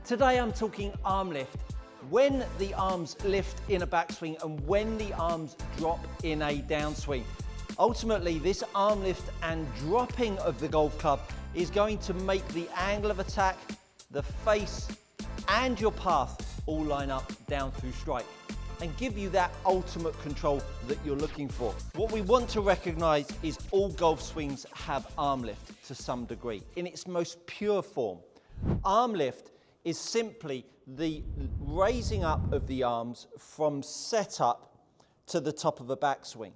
Today I'm talking arm lift. When the arms lift in a backswing and when the arms drop in a downswing. Ultimately, this arm lift and dropping of the golf club is going to make the angle of attack, the face, and your path all line up down through strike and give you that ultimate control that you're looking for. What we want to recognize is all golf swings have arm lift to some degree in its most pure form. Arm lift is simply the raising up of the arms from setup to the top of a backswing.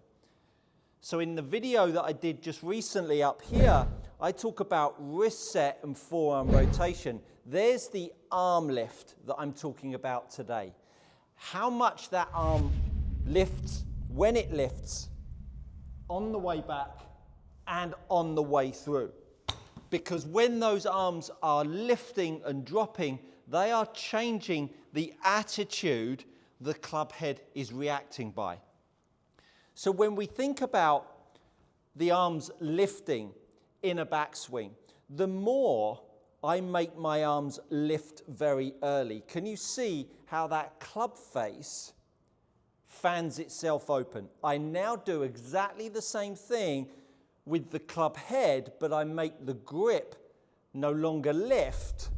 So in the video that I did just recently up here, I talk about wrist set and forearm rotation. There's the arm lift that I'm talking about today. How much that arm lifts, when it lifts, on the way back and on the way through. Because when those arms are lifting and dropping, they are changing the attitude the club head is reacting by. So when we think about the arms lifting in a backswing, the more I make my arms lift very early. Can you see how that club face fans itself open? I now do exactly the same thing with the club head, but I make the grip no longer lift.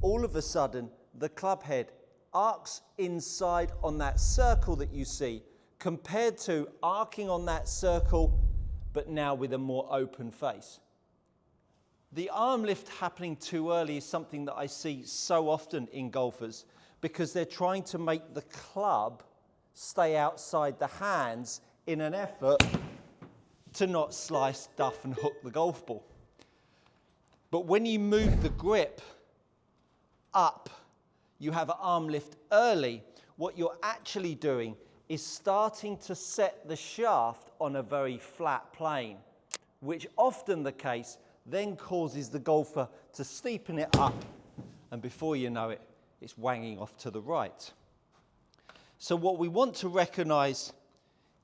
All of a sudden, the club head arcs inside on that circle that you see, compared to arcing on that circle, but now with a more open face. The arm lift happening too early is something that I see so often in golfers because they're trying to make the club stay outside the hands in an effort to not slice, duff and hook the golf ball. But when you move the grip up, you have an arm lift early, what you're actually doing is starting to set the shaft on a very flat plane, which often the case then causes the golfer to steepen it up, and before you know it, it's wanging off to the right. So what we want to recognize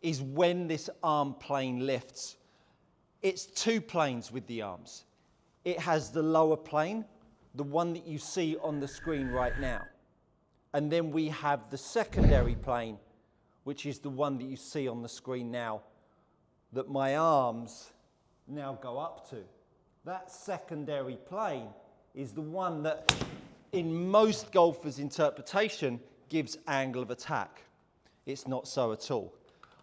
is when this arm plane lifts. It's two planes with the arms. It has the lower plane, the one that you see on the screen right now. And then we have the secondary plane, which is the one that you see on the screen now, that my arms now go up to. That secondary plane is the one that, in most golfers' interpretation, gives angle of attack. It's not so at all.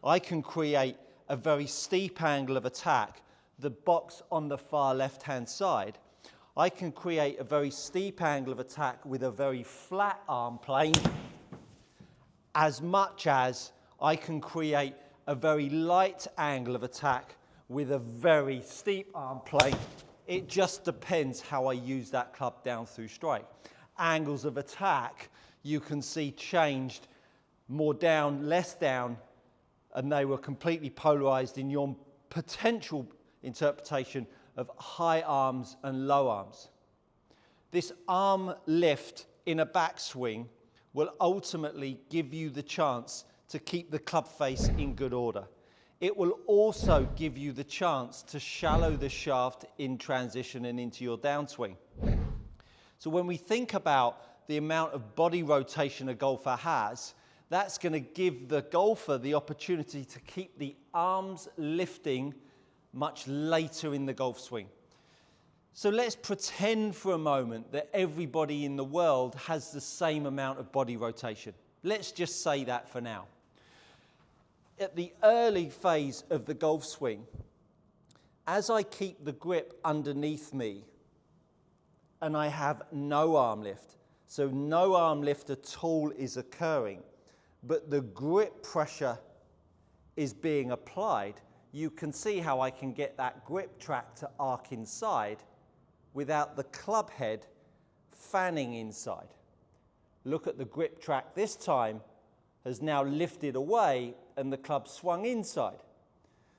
I can create a very steep angle of attack, the box on the far left-hand side. I can create a very steep angle of attack with a very flat arm plane, as much as I can create a very light angle of attack with a very steep arm plane. It just depends how I use that club down through strike. Angles of attack you can see changed more down, less down, and they were completely polarized in your potential interpretation of high arms and low arms. This arm lift in a backswing will ultimately give you the chance to keep the club face in good order. It will also give you the chance to shallow the shaft in transition and into your downswing. So when we think about the amount of body rotation a golfer has, that's going to give the golfer the opportunity to keep the arms lifting much later in the golf swing. So let's pretend for a moment that everybody in the world has the same amount of body rotation. Let's just say that for now. At the early phase of the golf swing, as I keep the grip underneath me and I have no arm lift, so no arm lift at all is occurring, but the grip pressure is being applied, you can see how I can get that grip track to arc inside without the club head fanning inside. Look at the grip track this time has now lifted away and the club swung inside.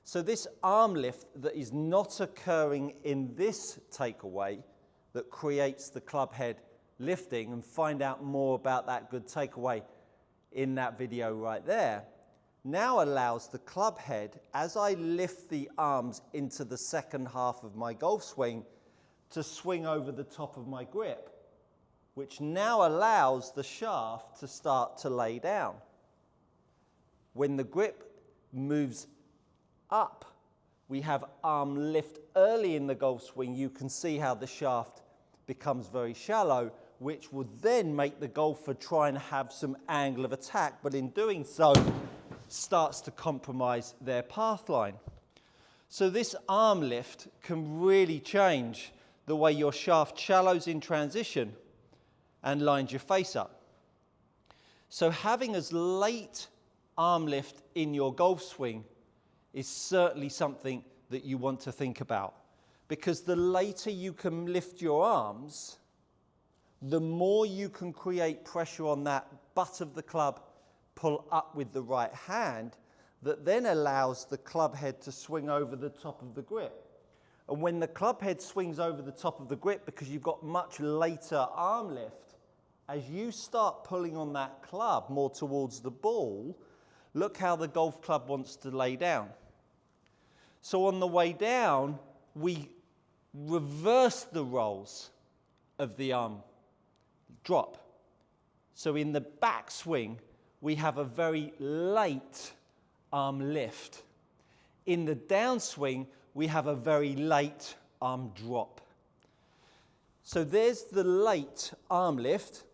So this arm lift that is not occurring in this takeaway that creates the club head lifting, and find out more about that good takeaway in that video right there, now allows the club head, as I lift the arms into the second half of my golf swing, to swing over the top of my grip which now allows the shaft to start to lay down. When the grip moves up, we have arm lift early in the golf swing. You can see how the shaft becomes very shallow, which would then make the golfer try and have some angle of attack, but in doing so, starts to compromise their path line. So this arm lift can really change the way your shaft shallows in transition and lines your face up. So having as late arm lift in your golf swing is certainly something that you want to think about, because the later you can lift your arms, the more you can create pressure on that butt of the club, pull up with the right hand, that then allows the club head to swing over the top of the grip. And when the club head swings over the top of the grip, because you've got much later arm lift, as you start pulling on that club more towards the ball, look how the golf club wants to lay down. So on the way down, we reverse the roles of the arm drop. So in the backswing, we have a very late arm lift. In the downswing, we have a very late arm drop. So there's the late arm lift.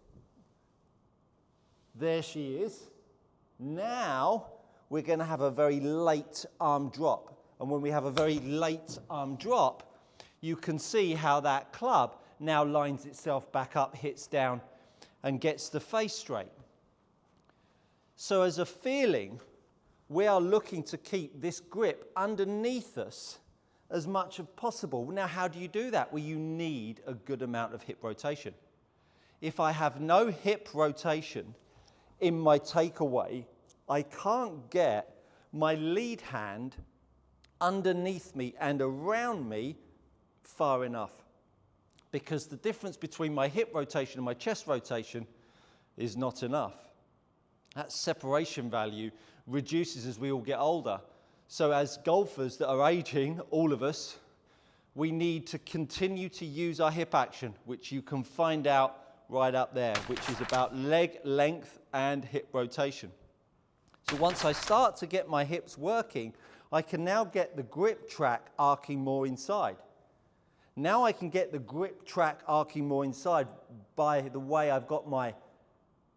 There she is. Now we're going to have a very late arm drop. And when we have a very late arm drop, you can see how that club now lines itself back up, hits down, and gets the face straight. So as a feeling, we are looking to keep this grip underneath us as much as possible. Now, how do you do that? Well, you need a good amount of hip rotation. If I have no hip rotation in my takeaway, I can't get my lead hand underneath me and around me far enough, because the difference between my hip rotation and my chest rotation is not enough. That separation value reduces as we all get older. So as golfers that are aging, all of us, we need to continue to use our hip action, which you can find out right up there, which is about leg length and hip rotation. So once I start to get my hips working, I can now get the grip track arcing more inside. Now I can get the grip track arcing more inside by the way I've got my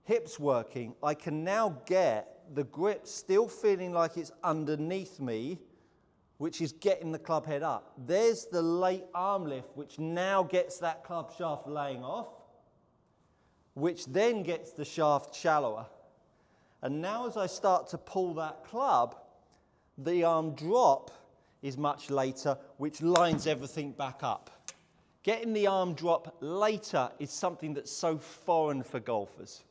hips working. I can now get the grip still feeling like it's underneath me, which is getting the club head up. There's the late arm lift, which now gets that club shaft laying off, which then gets the shaft shallower. And now as I start to pull that club, the arm drop is much later, which lines everything back up. Getting the arm drop later is something that's so foreign for golfers,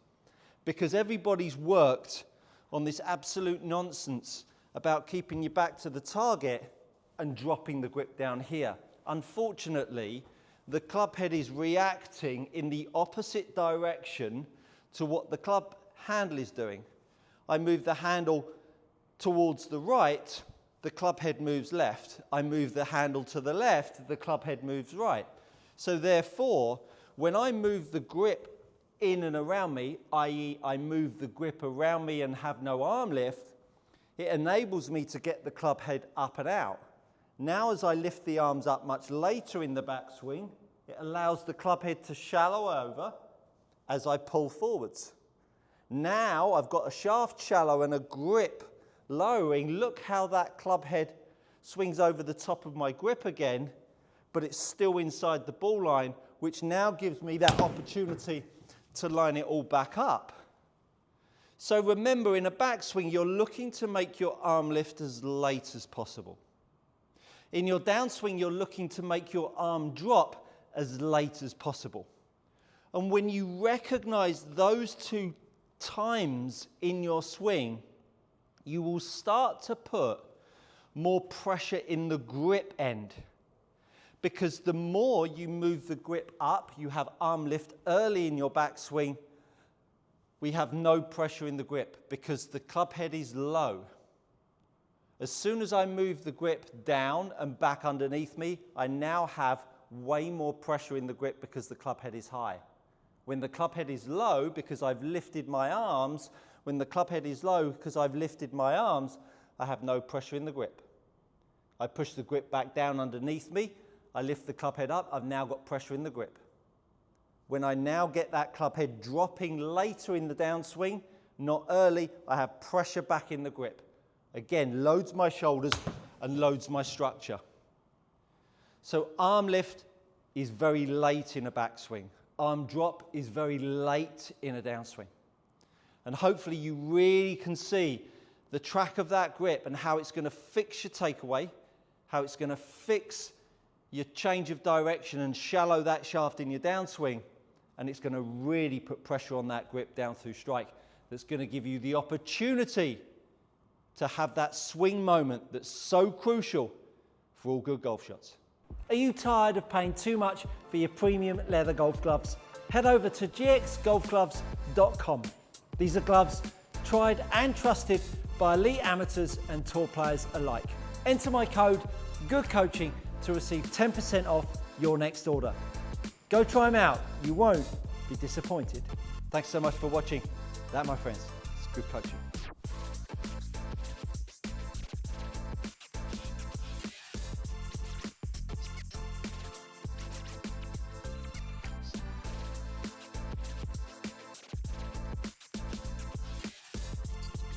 because everybody's worked on this absolute nonsense about keeping your back to the target and dropping the grip down here. Unfortunately, the club head is reacting in the opposite direction to what the club handle is doing. I move the handle towards the right, the club head moves left. I move the handle to the left, the club head moves right. So therefore, when I move the grip in and around me, i.e. I move the grip around me and have no arm lift, it enables me to get the club head up and out. Now as I lift the arms up much later in the backswing, it allows the club head to shallow over as I pull forwards. Now I've got a shaft shallow and a grip lowering. Look how that club head swings over the top of my grip again, but it's still inside the ball line, which now gives me that opportunity to line it all back up. So remember, in a backswing, you're looking to make your arm lift as late as possible. In your downswing, you're looking to make your arm drop as late as possible. And when you recognize those two times in your swing, you will start to put more pressure in the grip end. Because the more you move the grip up, you have arm lift early in your backswing, we have no pressure in the grip because the club head is low. As soon as I move the grip down and back underneath me, I now have way more pressure in the grip because the club head is high. When the club head is low, because I've lifted my arms, when the club head is low, because I've lifted my arms, I have no pressure in the grip. I push the grip back down underneath me, I lift the club head up, I've now got pressure in the grip. When I now get that club head dropping later in the downswing, not early, I have pressure back in the grip. Again, loads my shoulders and loads my structure. So arm lift is very late in a backswing. Arm drop is very late in a downswing. And hopefully you really can see the track of that grip and how it's going to fix your takeaway, how it's going to fix your change of direction and shallow that shaft in your downswing, and it's going to really put pressure on that grip down through strike. That's going to give you the opportunity to have that swing moment that's so crucial for all good golf shots. Are you tired of paying too much for your premium leather golf gloves? Head over to gxgolfgloves.com. These are gloves tried and trusted by elite amateurs and tour players alike. Enter my code GOODCOACHING to receive 10% off your next order. Go try them out, you won't be disappointed. Thanks so much for watching. That, my friends, is good coaching.